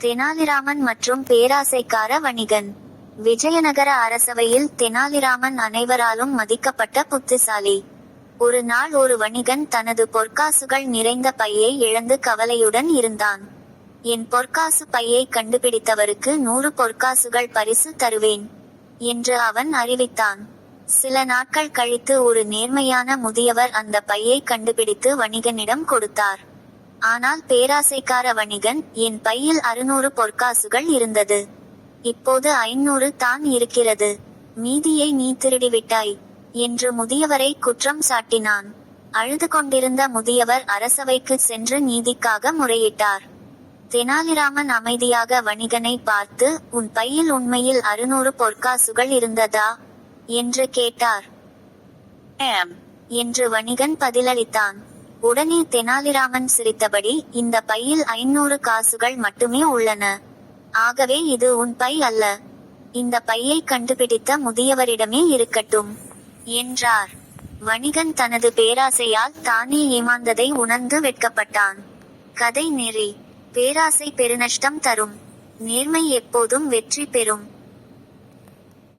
தெனாலிராமன் மற்றும் பேராசைக்கார வணிகன். விஜயநகர அரசவையில் தெனாலிராமன் அனைவராலும் மதிக்கப்பட்ட புத்திசாலி. ஒரு நாள் ஒரு வணிகன் தனது பொற்காசுகள் நிறைந்த பையை இழந்து கவலையுடன் இருந்தான். என் பொற்காசு பையை கண்டுபிடித்தவருக்கு 100 பொற்காசுகள் பரிசு தருவேன் என்று அவன் அறிவித்தான். சில நாட்கள் கழித்து ஒரு நேர்மையான முதியவர் அந்த பையை கண்டுபிடித்து வணிகனிடம் கொடுத்தார். ஆனால் பேராசைக்கார வணிகன், என் பையில் 600 பொற்காசுகள் இருந்தது. இப்போது 500 தான் இருக்கிறது. மீதியை நீ திருடிவிட்டாய் என்று முதியவரை குற்றம் சாட்டினான். அழுது கொண்டிருந்த முதியவர் அரசவைக்கு சென்று நீதிக்காக முறையிட்டார். தெனாலிராமன் அமைதியாக வணிகனை பார்த்து, உன் பையில் உண்மையில் 600 பொற்காசுகள் இருந்ததா என்று கேட்டார். என்று வணிகன் பதிலளித்தான். உடனே தெனாலிராமன் சிரித்தபடி, இந்த பையில் 500 காசுகள் மட்டுமே உள்ளன. ஆகவே இது உன் பை அல்ல. இந்த பையை கண்டுபிடித்த முதியவரிடமே இருக்கட்டும் என்றார். வணிகன் தனது பேராசையால் தானே ஏமாந்ததை உணர்ந்து வெட்கப்பட்டான். கதை நெறி. பேராசை பெருநஷ்டம் தரும். நேர்மை எப்போதும் வெற்றி பெறும்.